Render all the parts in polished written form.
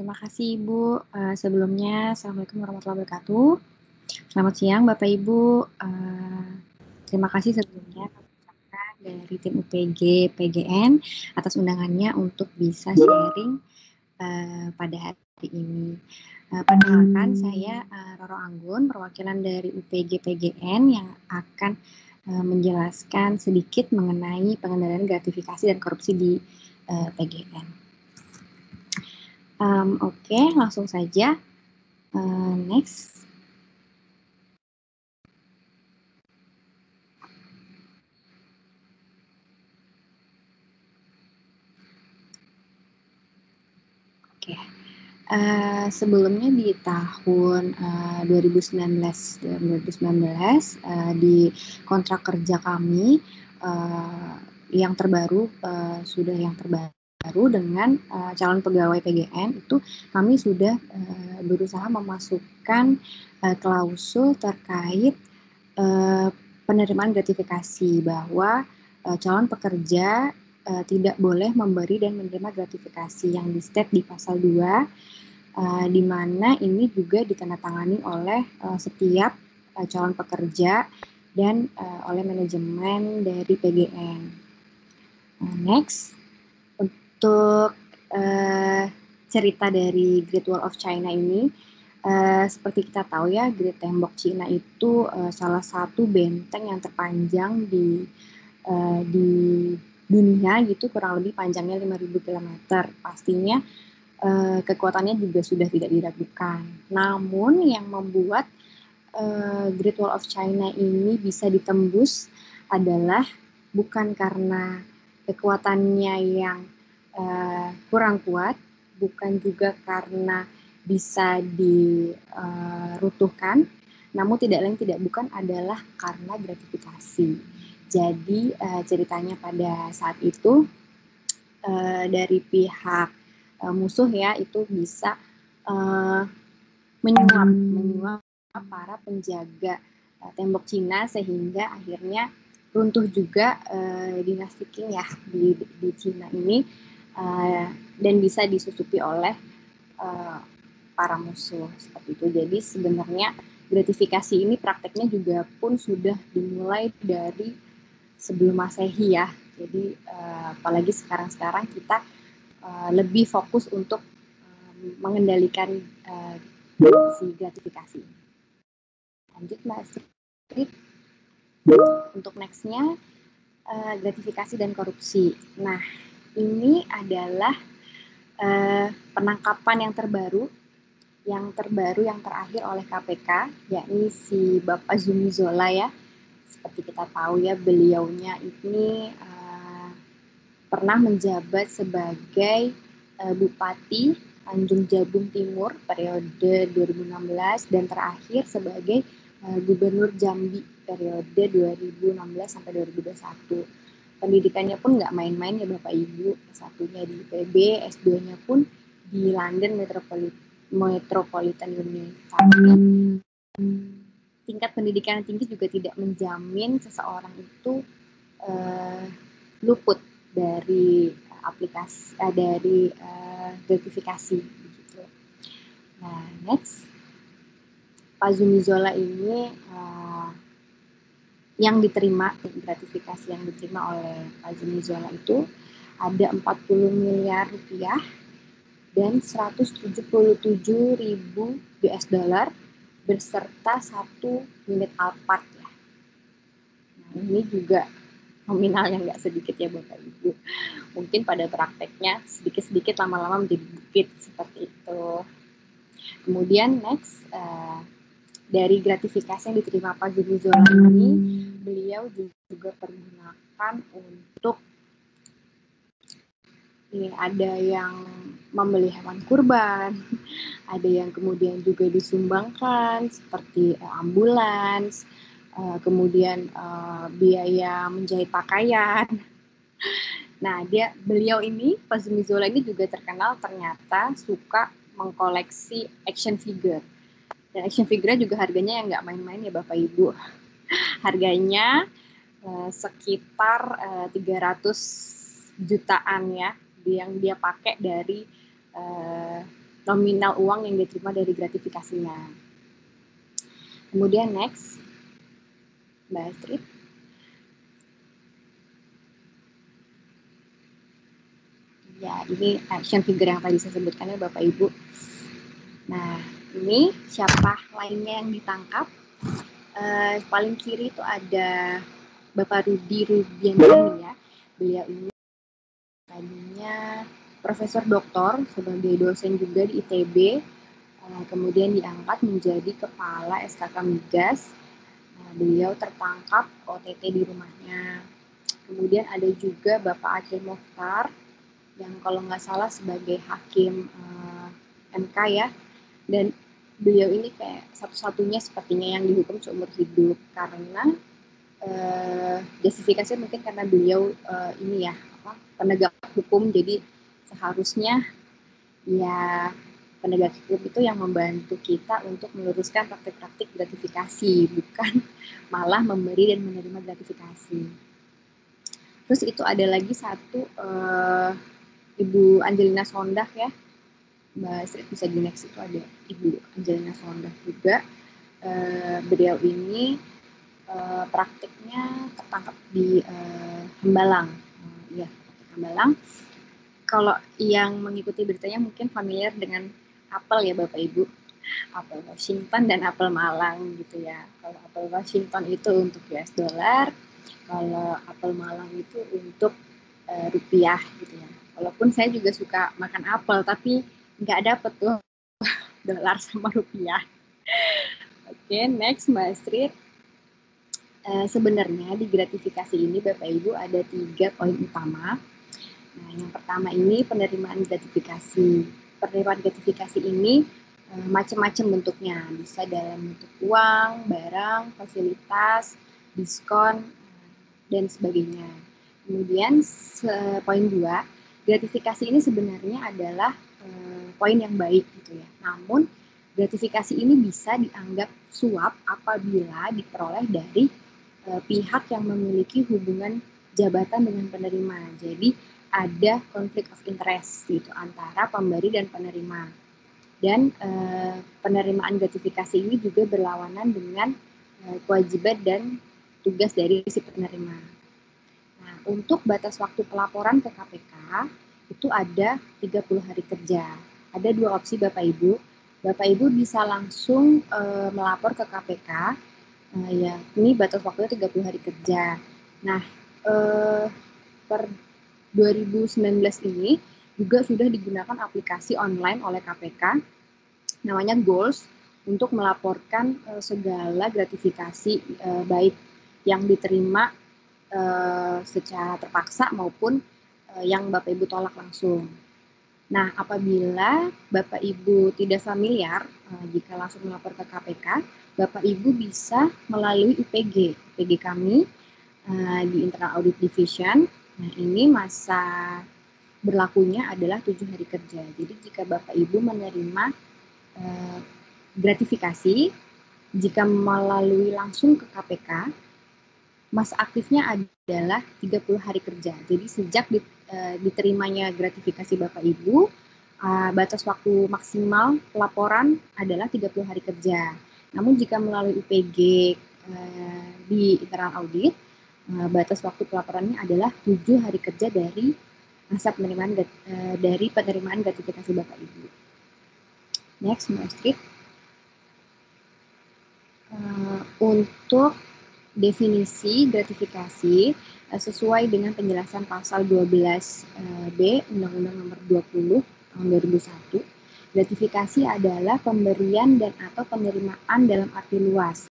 Terima kasih Ibu. Sebelumnya, Assalamualaikum warahmatullahi wabarakatuh. Selamat siang Bapak Ibu. Terima kasih sebelumnya dari tim UPG PGN atas undangannya untuk bisa sharing pada hari ini. Perkenalkan, saya Roro Anggun, perwakilan dari UPG PGN yang akan menjelaskan sedikit mengenai pengendalian gratifikasi dan korupsi di PGN. Oke, langsung saja. Next. Oke. Sebelumnya di tahun 2019 di kontrak kerja kami yang terbaru sudah yang terbaru dengan calon pegawai PGN itu kami sudah berusaha memasukkan klausul terkait penerimaan gratifikasi bahwa calon pekerja tidak boleh memberi dan menerima gratifikasi yang di-state di pasal 2, di mana ini juga ditandatangani oleh setiap calon pekerja dan oleh manajemen dari PGN. Next, untuk cerita dari Great Wall of China ini, seperti kita tahu ya, Great Tembok Cina itu salah satu benteng yang terpanjang di dunia gitu, kurang lebih panjangnya 5.000 km. Pastinya kekuatannya juga sudah tidak diragukan. Namun yang membuat Great Wall of China ini bisa ditembus adalah bukan karena kekuatannya yang kurang kuat, bukan juga karena bisa diruntuhkan, namun tidak lain tidak bukan adalah karena gratifikasi. Jadi ceritanya pada saat itu dari pihak musuh ya itu bisa menyuap para penjaga tembok Cina sehingga akhirnya runtuh juga dinasti Qing ya di Cina ini dan bisa disusupi oleh para musuh seperti itu. Jadi sebenarnya gratifikasi ini prakteknya juga pun sudah dimulai dari sebelum Masehi ya. Jadi apalagi sekarang kita lebih fokus untuk mengendalikan si gratifikasi. Lanjut Mbak Astrid. Untuk nextnya gratifikasi dan korupsi. Nah ini adalah penangkapan yang terakhir oleh KPK, yakni si Bapak Zumi Zola ya. Seperti kita tahu ya, beliaunya ini pernah menjabat sebagai Bupati Tanjung Jabung Timur periode 2016 dan terakhir sebagai Gubernur Jambi periode 2016 sampai 2021. Pendidikannya pun nggak main-main ya Bapak Ibu, S1-nya di IPB, S2-nya pun di London Metropolitan University. Tingkat pendidikan tinggi juga tidak menjamin seseorang itu luput dari gratifikasi begitu. Nah, next. Pak Zumi Zola ini yang diterima, gratifikasi yang diterima oleh Pak Zumi Zola itu ada 40 miliar rupiah dan 177.000 US dollar beserta 1 unit Alphard ya. Nah, ini juga nominalnya nggak sedikit ya Bapak Ibu. Mungkin pada prakteknya sedikit-sedikit lama-lama menjadi bukit seperti itu. Kemudian next, dari gratifikasi yang diterima Pak Zumi Zola ini, beliau juga pergunakan untuk ada yang membeli hewan kurban, ada yang kemudian juga disumbangkan seperti ambulans, kemudian biaya menjahit pakaian. Nah, beliau ini, Pak Zumi Zola ini juga terkenal ternyata suka mengkoleksi action figure. Dan action figure juga harganya yang nggak main-main ya Bapak Ibu. Harganya sekitar 300 jutaan ya yang dia pakai dari nominal uang yang diterima dari gratifikasinya. Kemudian next, Mbak Astrid. Ya, ini action figure yang tadi saya sebutkan ya Bapak Ibu. Nah, ini siapa lainnya yang ditangkap? Paling kiri itu ada Bapak Rudi Rubiandini ya. Beliau ini tadinya Profesor Doktor sebagai dosen juga di ITB, kemudian diangkat menjadi Kepala SKK Migas. Beliau tertangkap OTT di rumahnya. Kemudian ada juga Bapak Akil Mokhtar, yang kalau nggak salah sebagai hakim MK ya, dan beliau ini kayak satu-satunya sepertinya yang dihukum seumur hidup karena justifikasi mungkin karena beliau ini ya penegak hukum, jadi seharusnya ya penegak hukum itu yang membantu kita untuk meluruskan praktik-praktik gratifikasi, bukan malah memberi dan menerima gratifikasi. Terus itu ada lagi satu Ibu Angelina Sondah ya, Mbak Sri bisa di next, itu ada Ibu Angelina Sondah juga. Beliau ini praktiknya tertangkap di Hambalang, ya Hambalang. Kalau yang mengikuti beritanya mungkin familiar dengan apel ya Bapak Ibu, apel Washington dan apel Malang gitu ya. Kalau apel Washington itu untuk US dollar, kalau apel Malang itu untuk rupiah gitu ya. Walaupun saya juga suka makan apel, tapi nggak dapet tuh dolar sama rupiah. Oke, next Mbak Astrid. Sebenarnya di gratifikasi ini Bapak Ibu ada 3 poin utama. Nah, yang pertama ini penerimaan gratifikasi. Penerimaan gratifikasi ini macam-macam bentuknya, bisa dalam bentuk uang, barang, fasilitas, diskon, dan sebagainya. Kemudian poin 2, gratifikasi ini sebenarnya adalah poin yang baik gitu ya. Namun gratifikasi ini bisa dianggap suap apabila diperoleh dari pihak yang memiliki hubungan jabatan dengan penerima. Jadi ada konflik of interest gitu antara pemberi dan penerima. Dan penerimaan gratifikasi ini juga berlawanan dengan kewajiban dan tugas dari si penerima. Nah, untuk batas waktu pelaporan ke KPK itu ada 30 hari kerja. Ada 2 opsi Bapak Ibu. Bapak Ibu bisa langsung melapor ke KPK, ya ini batas waktunya 30 hari kerja. Nah, per 2019 ini juga sudah digunakan aplikasi online oleh KPK, namanya Goals, untuk melaporkan segala gratifikasi baik yang diterima secara terpaksa maupun yang Bapak Ibu tolak langsung. Nah, apabila Bapak Ibu tidak familiar jika langsung melapor ke KPK, Bapak Ibu bisa melalui IPG kami di Internal Audit Division. Nah, ini masa berlakunya adalah 7 hari kerja. Jadi jika Bapak Ibu menerima gratifikasi, jika melalui langsung ke KPK, masa aktifnya adalah 30 hari kerja. Jadi sejak diterimanya gratifikasi Bapak Ibu, batas waktu maksimal pelaporan adalah 30 hari kerja. Namun jika melalui UPG di internal audit, batas waktu pelaporannya adalah 7 hari kerja dari masa penerimaan dari penerimaan gratifikasi Bapak Ibu. Next, Mbak Astrid. Untuk definisi gratifikasi sesuai dengan penjelasan pasal 12B Undang-Undang Nomor 20 tahun 2001, gratifikasi adalah pemberian dan atau penerimaan dalam arti luas.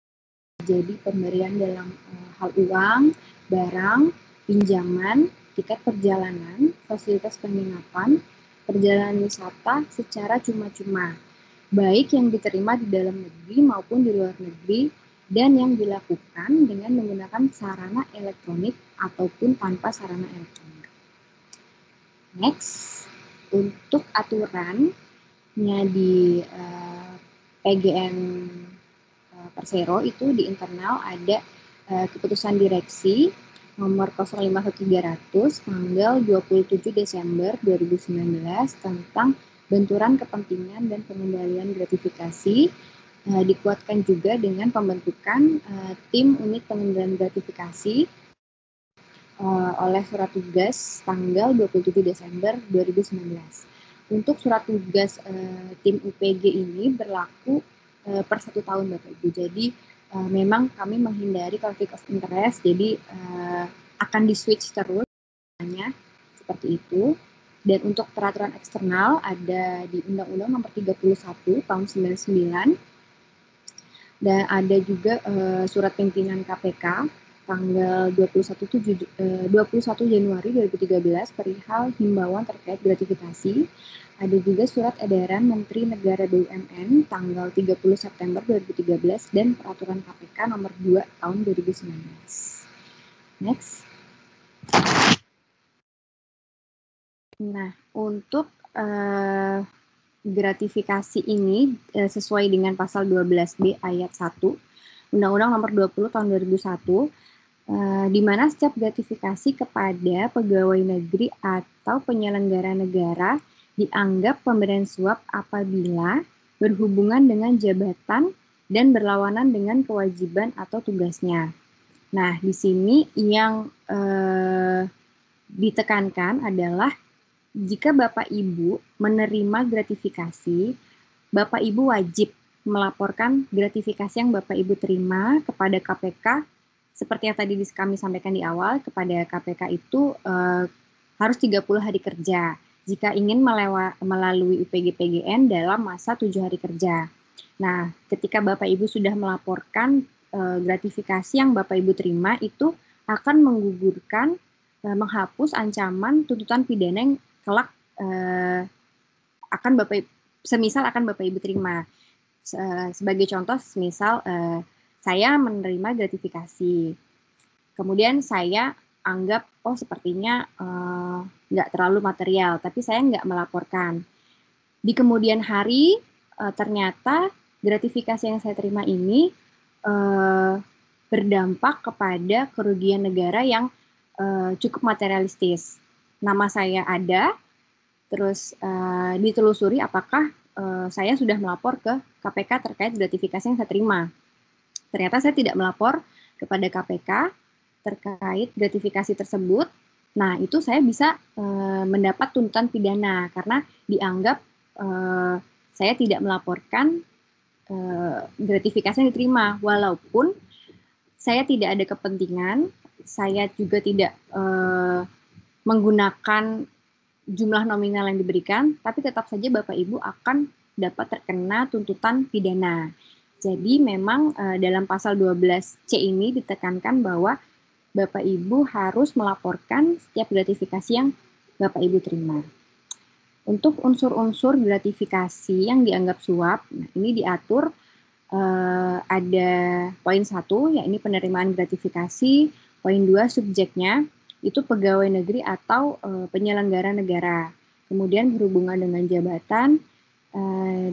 Jadi pemberian dalam hal uang, barang, pinjaman, tiket perjalanan, fasilitas penginapan, perjalanan wisata secara cuma-cuma, baik yang diterima di dalam negeri maupun di luar negeri, dan yang dilakukan dengan menggunakan sarana elektronik ataupun tanpa sarana elektronik. Next, untuk aturannya di PGN Persero itu di internal ada keputusan direksi nomor 051300 tanggal 27 Desember 2019 tentang benturan kepentingan dan pengendalian gratifikasi. Dikuatkan juga dengan pembentukan tim unit pengendalian gratifikasi oleh surat tugas tanggal 27 Desember 2019. Untuk surat tugas tim UPG ini berlaku per 1 tahun Bapak Ibu. Jadi memang kami menghindari konflik of interest, jadi akan di-switch terus seperti itu. Dan untuk peraturan eksternal ada di Undang-Undang Nomor 31 Tahun 99. Dan ada juga surat pimpinan KPK tanggal 21 Januari 2013 perihal himbauan terkait gratifikasi. Ada juga surat edaran Menteri Negara BUMN tanggal 30 September 2013 dan peraturan KPK nomor 2 tahun 2019. Next. Nah, untuk gratifikasi ini sesuai dengan pasal 12B ayat 1 Undang-Undang Nomor 20 Tahun 2001, di mana setiap gratifikasi kepada pegawai negeri atau penyelenggara negara dianggap pemberian suap apabila berhubungan dengan jabatan dan berlawanan dengan kewajiban atau tugasnya. Nah, di sini yang ditekankan adalah jika Bapak Ibu menerima gratifikasi, Bapak Ibu wajib melaporkan gratifikasi yang Bapak Ibu terima kepada KPK. Seperti yang tadi kami sampaikan di awal, kepada KPK itu harus 30 hari kerja jika ingin melalui UPG PGN dalam masa 7 hari kerja. Nah, ketika Bapak Ibu sudah melaporkan gratifikasi yang Bapak Ibu terima, itu akan menggugurkan, menghapus ancaman tuntutan pidana yang kelak akan semisal akan Bapak Ibu terima. Sebagai contoh, semisal saya menerima gratifikasi, kemudian saya anggap, oh sepertinya nggak terlalu material, tapi saya nggak melaporkan. Di kemudian hari, ternyata gratifikasi yang saya terima ini berdampak kepada kerugian negara yang cukup materialistis. Nama saya ada, terus ditelusuri apakah saya sudah melapor ke KPK terkait gratifikasi yang saya terima. Ternyata saya tidak melapor kepada KPK terkait gratifikasi tersebut. Nah, itu saya bisa mendapat tuntutan pidana karena dianggap saya tidak melaporkan gratifikasi yang diterima, walaupun saya tidak ada kepentingan, saya juga tidak menggunakan jumlah nominal yang diberikan, tapi tetap saja Bapak Ibu akan dapat terkena tuntutan pidana. Jadi memang dalam pasal 12C ini ditekankan bahwa Bapak Ibu harus melaporkan setiap gratifikasi yang Bapak Ibu terima. Untuk unsur-unsur gratifikasi yang dianggap suap, nah ini diatur ada poin 1, yakni penerimaan gratifikasi, poin 2 subjeknya, itu pegawai negeri atau penyelenggara negara. Kemudian berhubungan dengan jabatan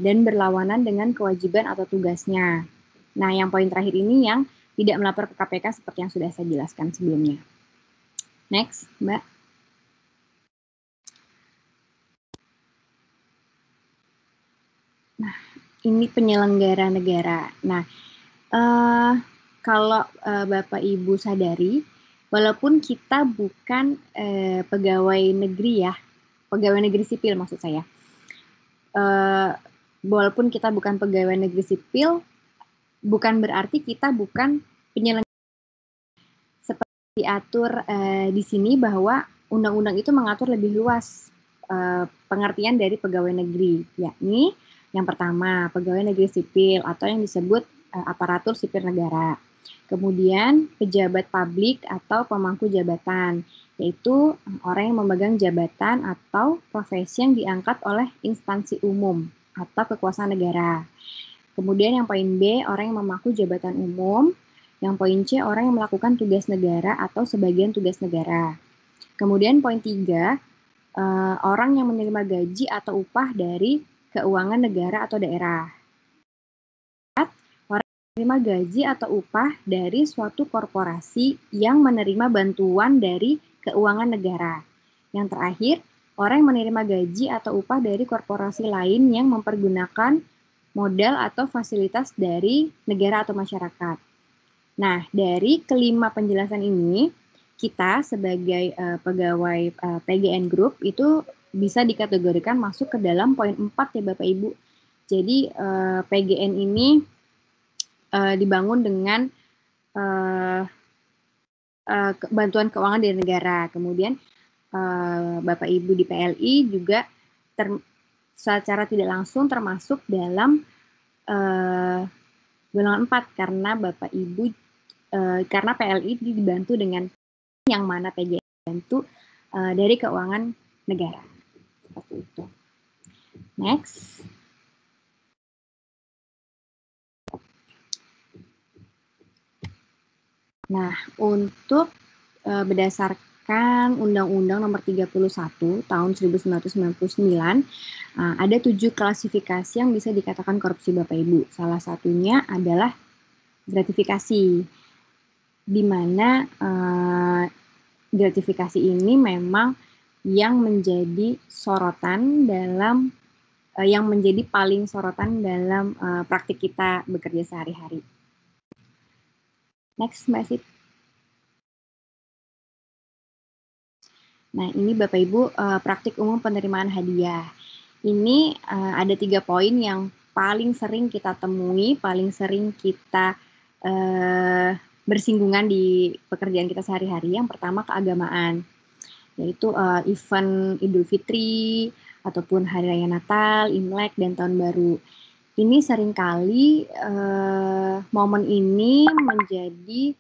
dan berlawanan dengan kewajiban atau tugasnya. Nah, yang poin terakhir ini yang tidak melapor ke KPK seperti yang sudah saya jelaskan sebelumnya. Next, Mbak. Nah, ini penyelenggara negara. Nah, kalau Bapak Ibu sadari, walaupun kita bukan pegawai negeri ya, pegawai negeri sipil maksud saya, walaupun kita bukan pegawai negeri sipil, bukan berarti kita bukan penyelenggara. Seperti diatur di sini bahwa undang-undang itu mengatur lebih luas pengertian dari pegawai negeri, yakni yang pertama pegawai negeri sipil atau yang disebut aparatur sipil negara. Kemudian pejabat publik atau pemangku jabatan, yaitu orang yang memegang jabatan atau profesi yang diangkat oleh instansi umum atau kekuasaan negara. Kemudian yang poin B, orang yang memangku jabatan umum. Yang poin C, orang yang melakukan tugas negara atau sebagian tugas negara. Kemudian poin 3, orang yang menerima gaji atau upah dari keuangan negara atau daerah. Menerima gaji atau upah dari suatu korporasi yang menerima bantuan dari keuangan negara. Yang terakhir, orang yang menerima gaji atau upah dari korporasi lain yang mempergunakan modal atau fasilitas dari negara atau masyarakat. Nah, dari kelima penjelasan ini, kita sebagai pegawai PGN Group itu bisa dikategorikan masuk ke dalam poin 4 ya Bapak Ibu. Jadi PGN ini dibangun dengan bantuan keuangan dari negara. Kemudian Bapak Ibu di PLI juga secara tidak langsung termasuk dalam golongan 4 karena Bapak Ibu karena PLI dibantu dengan yang mana PGN dibantu dari keuangan negara. Seperti itu. Next. Nah, untuk berdasarkan Undang-Undang Nomor 31 Tahun 1999, ada 7 klasifikasi yang bisa dikatakan korupsi Bapak Ibu. Salah satunya adalah gratifikasi, di mana gratifikasi ini memang yang menjadi sorotan dalam yang menjadi paling sorotan dalam praktik kita bekerja sehari-hari. Next, Mbak Sip. Nah, ini Bapak Ibu praktik umum penerimaan hadiah. Ini ada 3 poin yang paling sering kita temui, paling sering kita bersinggungan di pekerjaan kita sehari-hari. Yang pertama keagamaan, yaitu event Idul Fitri, ataupun Hari Raya Natal, Imlek, dan Tahun Baru. Ini seringkali momen ini menjadi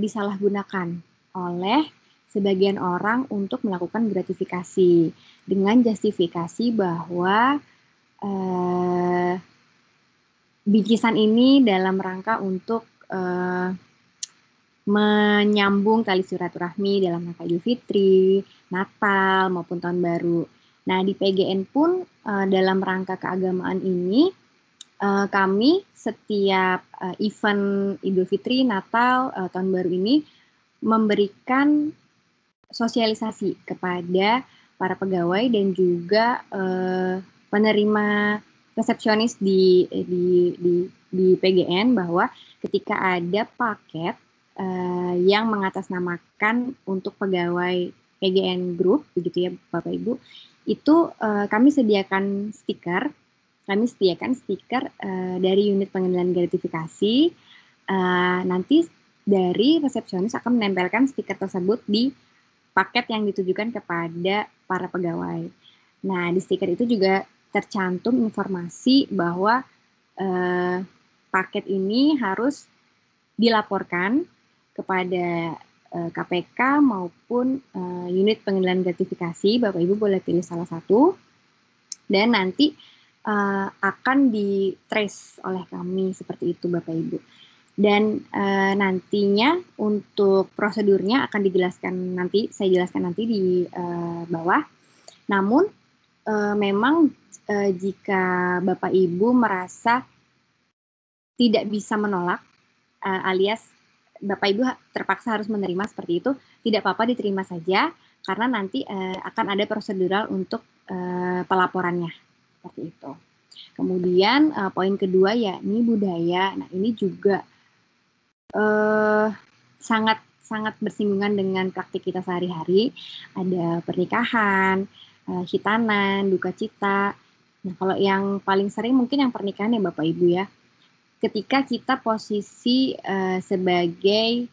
disalahgunakan oleh sebagian orang untuk melakukan gratifikasi dengan justifikasi bahwa bingkisan ini dalam rangka untuk menyambung tali silaturahmi dalam rangka Idul Fitri, Natal, maupun Tahun Baru. Nah, di PGN pun dalam rangka keagamaan ini, kami setiap event Idul Fitri, Natal, Tahun Baru ini memberikan sosialisasi kepada para pegawai dan juga penerima resepsionis di PGN bahwa ketika ada paket yang mengatasnamakan untuk pegawai PGN Group, begitu ya Bapak Ibu, itu kami sediakan stiker dari unit pengendalian gratifikasi. Nanti dari resepsionis akan menempelkan stiker tersebut di paket yang ditujukan kepada para pegawai. Nah, di stiker itu juga tercantum informasi bahwa paket ini harus dilaporkan kepada KPK maupun unit pengendalian gratifikasi. Bapak Ibu boleh pilih salah satu, dan nanti akan di-trace oleh kami seperti itu Bapak Ibu. Dan nantinya untuk prosedurnya akan dijelaskan nanti, saya jelaskan nanti di bawah. Namun memang jika Bapak Ibu merasa tidak bisa menolak alias Bapak Ibu terpaksa harus menerima seperti itu, tidak apa-apa, diterima saja karena nanti akan ada prosedural untuk pelaporannya seperti itu. Kemudian poin kedua yakni budaya. Nah, ini juga sangat bersinggungan dengan praktik kita sehari-hari. Ada pernikahan, khitanan, duka cita. Nah, kalau yang paling sering mungkin yang pernikahan ya Bapak Ibu ya. Ketika kita posisi sebagai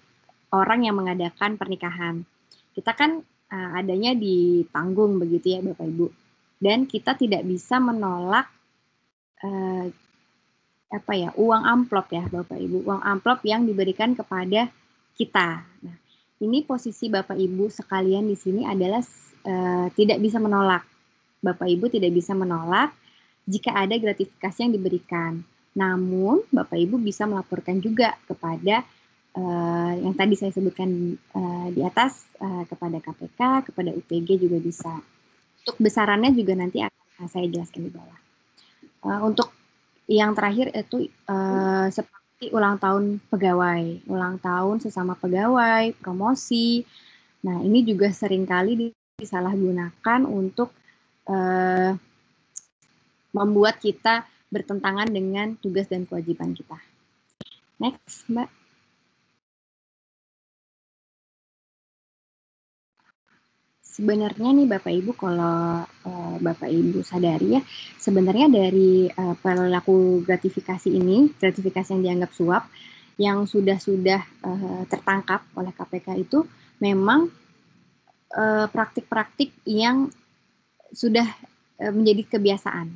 orang yang mengadakan pernikahan, kita kan adanya di panggung begitu ya Bapak Ibu, dan kita tidak bisa menolak uang amplop ya Bapak Ibu, uang amplop yang diberikan kepada kita. Nah, ini posisi Bapak Ibu sekalian di sini adalah tidak bisa menolak. Bapak Ibu tidak bisa menolak jika ada gratifikasi yang diberikan. Namun, Bapak Ibu bisa melaporkan juga kepada yang tadi saya sebutkan di atas, kepada KPK, kepada UPG juga bisa. Untuk besarannya juga nanti akan saya jelaskan di bawah. Untuk yang terakhir itu seperti ulang tahun pegawai, ulang tahun sesama pegawai, promosi. Nah, ini juga seringkali disalahgunakan untuk membuat kita bertentangan dengan tugas dan kewajiban kita. Next, Mbak. Sebenarnya nih Bapak Ibu, kalau Bapak Ibu sadari ya, sebenarnya dari perilaku gratifikasi ini, gratifikasi yang dianggap suap, yang sudah tertangkap oleh KPK itu memang praktik-praktik yang sudah menjadi kebiasaan.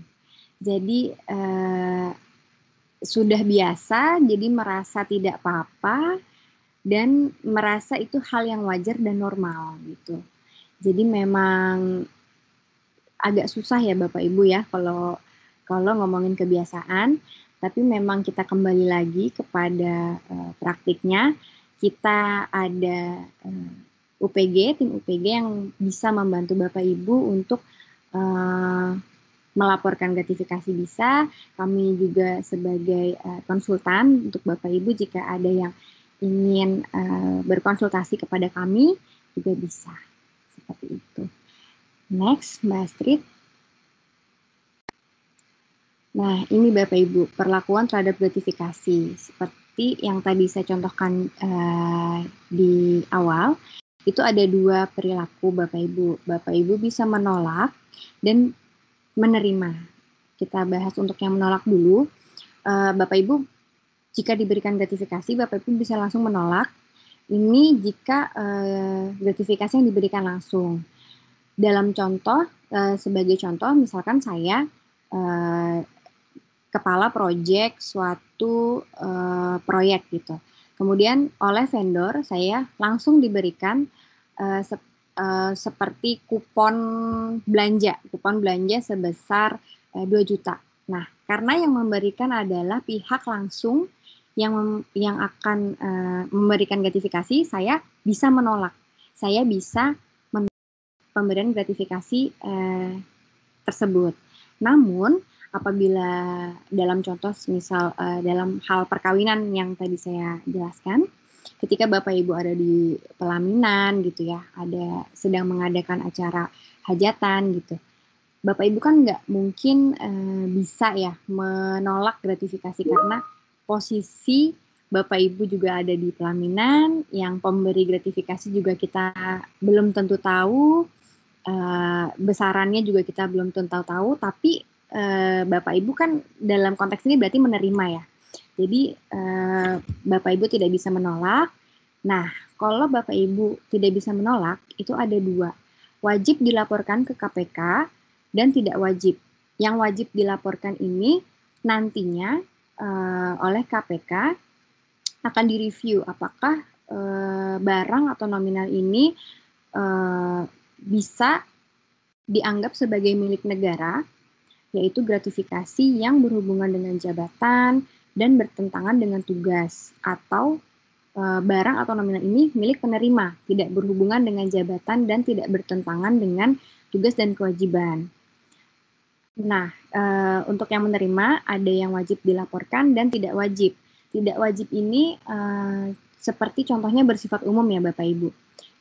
Jadi sudah biasa, jadi merasa tidak apa-apa dan merasa itu hal yang wajar dan normal gitu. Jadi memang agak susah ya Bapak Ibu ya kalau ngomongin kebiasaan, tapi memang kita kembali lagi kepada praktiknya. Kita ada UPG, tim UPG yang bisa membantu Bapak Ibu untuk melaporkan gratifikasi bisa. Kami juga sebagai konsultan untuk Bapak Ibu jika ada yang ingin berkonsultasi kepada kami juga bisa. Seperti itu. Next, Mbak Astrid. Nah, ini Bapak Ibu, perlakuan terhadap gratifikasi. Seperti yang tadi saya contohkan di awal, itu ada 2 perilaku Bapak Ibu. Bapak Ibu bisa menolak dan menerima. Kita bahas untuk yang menolak dulu. Bapak Ibu, jika diberikan gratifikasi, Bapak Ibu bisa langsung menolak. Ini jika gratifikasi yang diberikan langsung. Dalam contoh, sebagai contoh, misalkan saya kepala proyek suatu proyek gitu. Kemudian oleh vendor saya langsung diberikan seperti kupon belanja sebesar 2 juta. Nah, karena yang memberikan adalah pihak langsung yang akan memberikan gratifikasi, saya bisa menolak. Saya bisa pemberian gratifikasi tersebut. Namun, apabila dalam contoh misal dalam hal perkawinan yang tadi saya jelaskan, ketika Bapak Ibu ada di pelaminan gitu ya, ada sedang mengadakan acara hajatan gitu, Bapak Ibu kan nggak mungkin bisa ya menolak gratifikasi karena posisi Bapak Ibu juga ada di pelaminan, yang pemberi gratifikasi juga kita belum tentu tahu, besarannya juga kita belum tentu tahu, tapi Bapak Ibu kan dalam konteks ini berarti menerima ya. Jadi Bapak Ibu tidak bisa menolak. Nah, kalau Bapak Ibu tidak bisa menolak, itu ada 2. Wajib dilaporkan ke KPK dan tidak wajib. Yang wajib dilaporkan ini nantinya oleh KPK akan direview apakah barang atau nominal ini bisa dianggap sebagai milik negara, yaitu gratifikasi yang berhubungan dengan jabatan dan bertentangan dengan tugas, atau barang atau nominal ini milik penerima, tidak berhubungan dengan jabatan dan tidak bertentangan dengan tugas dan kewajiban. Nah, untuk yang menerima ada yang wajib dilaporkan dan tidak wajib. Tidak wajib ini seperti contohnya bersifat umum ya Bapak Ibu.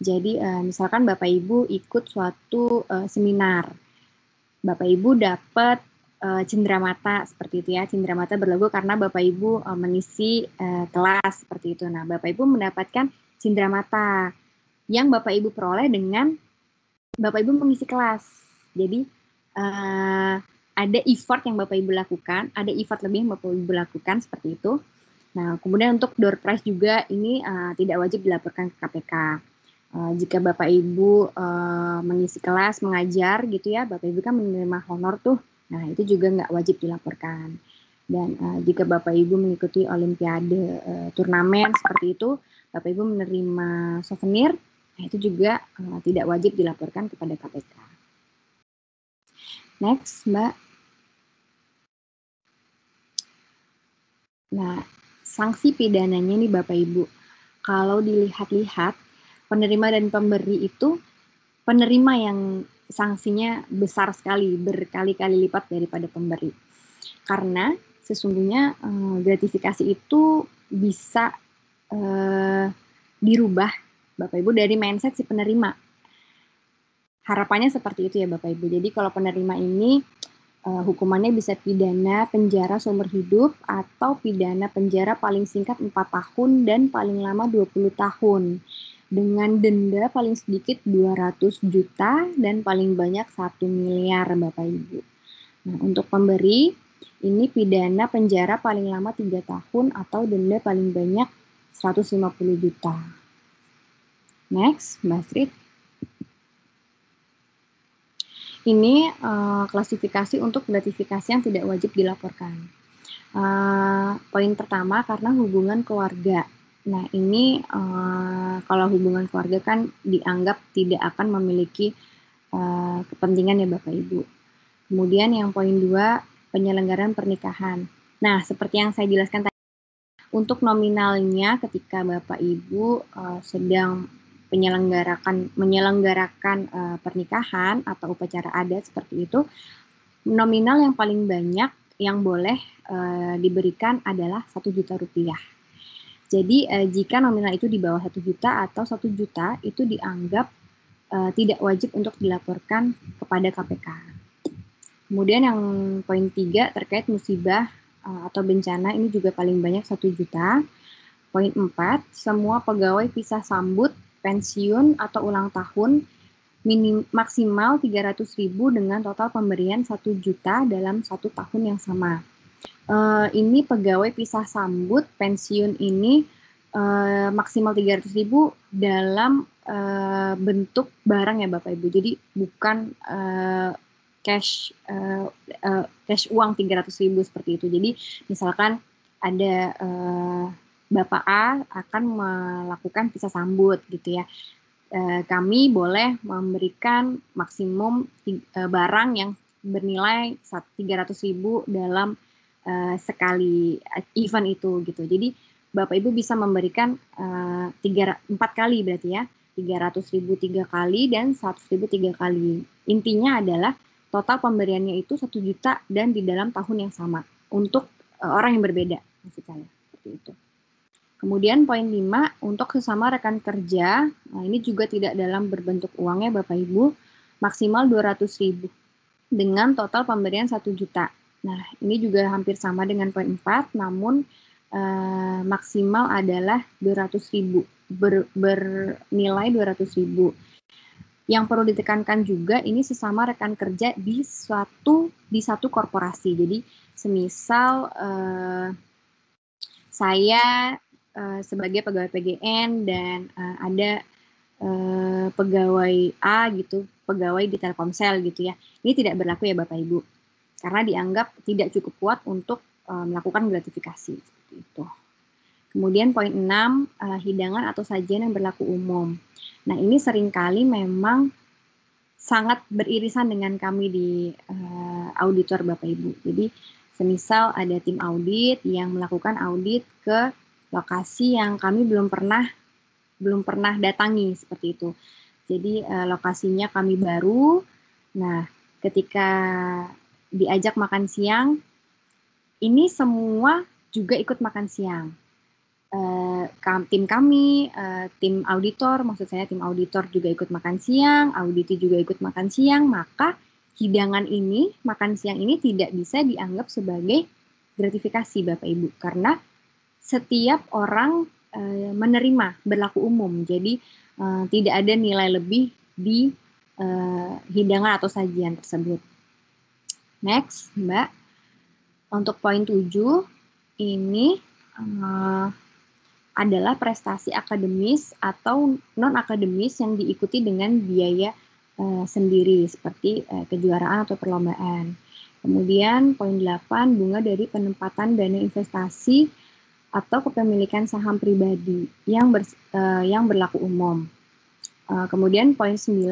Jadi misalkan Bapak Ibu ikut suatu seminar, Bapak Ibu dapat cenderamata seperti itu ya, cenderamata berlaku karena Bapak Ibu mengisi kelas seperti itu. Nah, Bapak Ibu mendapatkan cenderamata yang Bapak Ibu peroleh dengan Bapak Ibu mengisi kelas. Jadi ada effort yang Bapak Ibu lakukan, ada effort lebih yang Bapak Ibu lakukan seperti itu. Nah, kemudian untuk door prize juga ini tidak wajib dilaporkan ke KPK. Jika Bapak Ibu mengisi kelas, mengajar gitu ya, Bapak Ibu kan menerima honor tuh, nah itu juga nggak wajib dilaporkan. Dan jika Bapak Ibu mengikuti olimpiade turnamen seperti itu, Bapak Ibu menerima souvenir, nah itu juga tidak wajib dilaporkan kepada KPK. Next, Mbak. Nah, sanksi pidananya nih Bapak Ibu, kalau dilihat-lihat, penerima dan pemberi itu, penerima yang sanksinya besar sekali, berkali-kali lipat daripada pemberi. Karena sesungguhnya gratifikasi itu bisa dirubah Bapak Ibu dari mindset si penerima. Harapannya seperti itu ya Bapak Ibu. Jadi kalau penerima ini hukumannya bisa pidana penjara seumur hidup atau pidana penjara paling singkat 4 tahun dan paling lama 20 tahun. Dengan denda paling sedikit 200 juta dan paling banyak 1 miliar Bapak Ibu. Nah, untuk pemberi, ini pidana penjara paling lama 3 tahun atau denda paling banyak 150 juta. Next, Mbak Astrid. Ini klasifikasi untuk gratifikasi yang tidak wajib dilaporkan. Poin pertama, karena hubungan keluarga. Nah, ini kalau hubungan keluarga kan dianggap tidak akan memiliki kepentingan ya Bapak Ibu. Kemudian yang poin 2, penyelenggaraan pernikahan. Nah, seperti yang saya jelaskan tadi, untuk nominalnya ketika Bapak Ibu sedang menyelenggarakan pernikahan atau upacara adat seperti itu, nominal yang paling banyak yang boleh diberikan adalah 1 juta rupiah. Jadi jika nominal itu di bawah 1 juta atau 1 juta itu dianggap tidak wajib untuk dilaporkan kepada KPK. Kemudian yang poin 3 terkait musibah atau bencana, ini juga paling banyak 1 juta. Poin 4, semua pegawai pisah sambut, pensiun atau ulang tahun maksimal 300.000 dengan total pemberian 1 juta dalam 1 tahun yang sama. Ini pegawai pisah sambut, pensiun ini maksimal 300.000 dalam bentuk barang ya Bapak Ibu. Jadi bukan cash uang 300.000 seperti itu. Jadi misalkan ada Bapak A akan melakukan pisah sambut gitu ya. Kami boleh memberikan maksimum barang yang bernilai 300.000 dalam sekali event itu gitu. Jadi Bapak Ibu bisa memberikan 4 kali berarti ya, 300.000 3 kali dan 100.000 3 kali. Intinya adalah total pemberiannya itu 1 juta dan di dalam tahun yang sama untuk orang yang berbeda maksud saya seperti itu. Kemudian poin 5, untuk sesama rekan kerja, nah ini juga tidak dalam berbentuk uang ya Bapak Ibu, maksimal 200.000 dengan total pemberian 1 juta. Nah ini juga hampir sama dengan poin 4, namun maksimal adalah 200.000, bernilai 200.000. Yang perlu ditekankan juga ini sesama rekan kerja di satu korporasi. Jadi semisal saya sebagai pegawai PGN dan ada pegawai A gitu, pegawai di Telkomsel gitu ya. Ini tidak berlaku ya Bapak Ibu, karena dianggap tidak cukup kuat untuk melakukan gratifikasi seperti itu. Kemudian poin 6, hidangan atau sajian yang berlaku umum. Nah ini seringkali memang sangat beririsan dengan kami di auditor Bapak Ibu. Jadi semisal ada tim audit yang melakukan audit ke lokasi yang kami belum pernah datangi seperti itu. Jadi lokasinya kami baru. Nah, ketika diajak makan siang, ini semua juga ikut makan siang. Tim kami, tim auditor, maksud saya tim auditor juga ikut makan siang, auditi juga ikut makan siang, maka hidangan ini, makan siang ini tidak bisa dianggap sebagai gratifikasi Bapak Ibu, karena setiap orang menerima berlaku umum, jadi tidak ada nilai lebih di hidangan atau sajian tersebut. Next, Mbak. Untuk poin 7, ini adalah prestasi akademis atau non-akademis yang diikuti dengan biaya sendiri, seperti kejuaraan atau perlombaan. Kemudian poin 8, bunga dari penempatan dana investasi atau kepemilikan saham pribadi yang berlaku umum. Kemudian poin 9,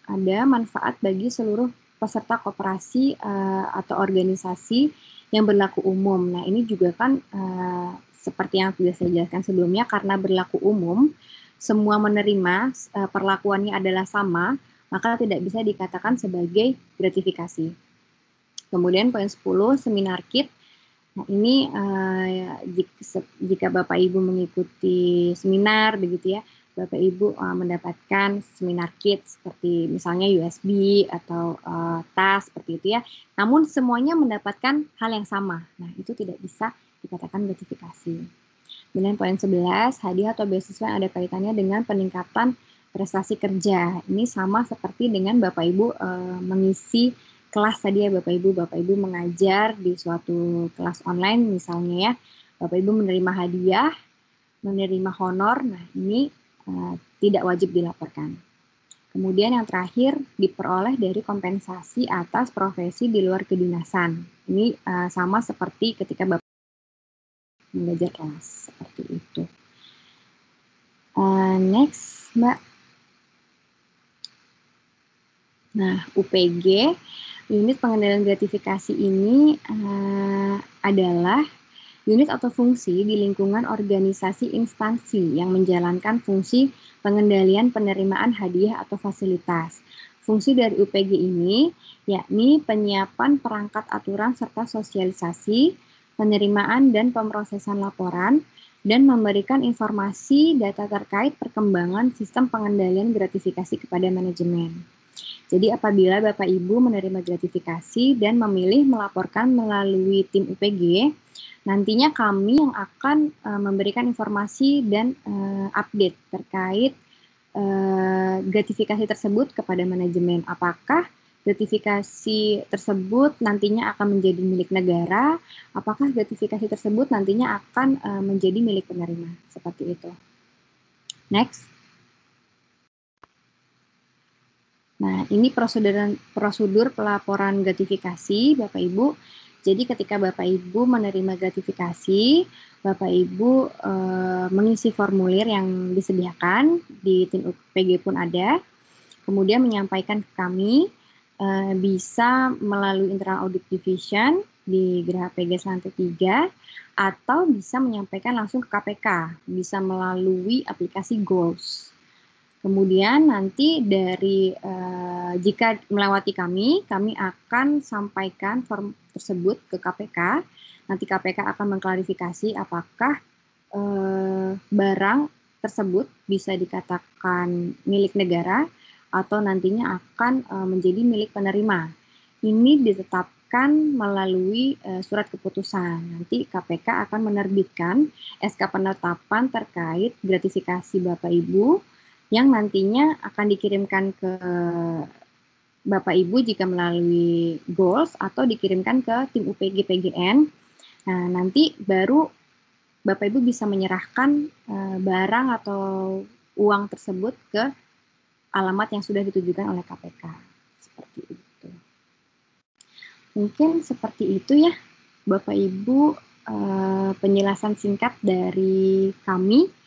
ada manfaat bagi seluruh peserta koperasi atau organisasi yang berlaku umum. Nah ini juga kan seperti yang sudah saya jelaskan sebelumnya, karena berlaku umum, semua menerima, perlakuannya adalah sama, maka tidak bisa dikatakan sebagai gratifikasi. Kemudian poin 10, seminar kit. Nah ini jika Bapak Ibu mengikuti seminar begitu ya, Bapak Ibu mendapatkan seminar kit seperti misalnya USB atau tas seperti itu ya. Namun semuanya mendapatkan hal yang sama. Nah, itu tidak bisa dikatakan gratifikasi. Kemudian poin 11, hadiah atau beasiswa yang ada kaitannya dengan peningkatan prestasi kerja. Ini sama seperti dengan Bapak Ibu mengisi kelas tadi ya Bapak Ibu mengajar di suatu kelas online misalnya ya. Bapak Ibu menerima hadiah, menerima honor. Nah, ini tidak wajib dilaporkan. Kemudian yang terakhir diperoleh dari kompensasi atas profesi di luar kedinasan. Ini sama seperti ketika Bapak mengajar kelas seperti itu. Next, Mbak. Nah, UPG, unit pengendalian gratifikasi ini adalah unit atau fungsi di lingkungan organisasi instansi yang menjalankan fungsi pengendalian penerimaan hadiah atau fasilitas. Fungsi dari UPG ini yakni penyiapan perangkat aturan serta sosialisasi, penerimaan dan pemrosesan laporan, dan memberikan informasi data terkait perkembangan sistem pengendalian gratifikasi kepada manajemen. Jadi apabila Bapak Ibu menerima gratifikasi dan memilih melaporkan melalui tim UPG, nantinya kami yang akan memberikan informasi dan update terkait gratifikasi tersebut kepada manajemen. Apakah gratifikasi tersebut nantinya akan menjadi milik negara? Apakah gratifikasi tersebut nantinya akan menjadi milik penerima? Seperti itu. Next. Nah, ini prosedur pelaporan gratifikasi, Bapak Ibu. Jadi ketika Bapak Ibu menerima gratifikasi, Bapak Ibu mengisi formulir yang disediakan di tim UPG pun ada, kemudian menyampaikan ke kami, bisa melalui Internal Audit Division di Geraha PG Lantai 3, atau bisa menyampaikan langsung ke KPK, bisa melalui aplikasi Goals. Kemudian nanti dari jika melewati kami akan sampaikan form tersebut ke KPK. Nanti KPK akan mengklarifikasi apakah barang tersebut bisa dikatakan milik negara atau nantinya akan menjadi milik penerima. Ini ditetapkan melalui surat keputusan. Nanti KPK akan menerbitkan SK penetapan terkait gratifikasi Bapak Ibu yang nantinya akan dikirimkan ke Bapak Ibu jika melalui Goals atau dikirimkan ke tim UPG PGN. Nah, nanti baru Bapak Ibu bisa menyerahkan barang atau uang tersebut ke alamat yang sudah ditujukan oleh KPK. Seperti itu. Mungkin seperti itu ya, Bapak Ibu, penjelasan singkat dari kami.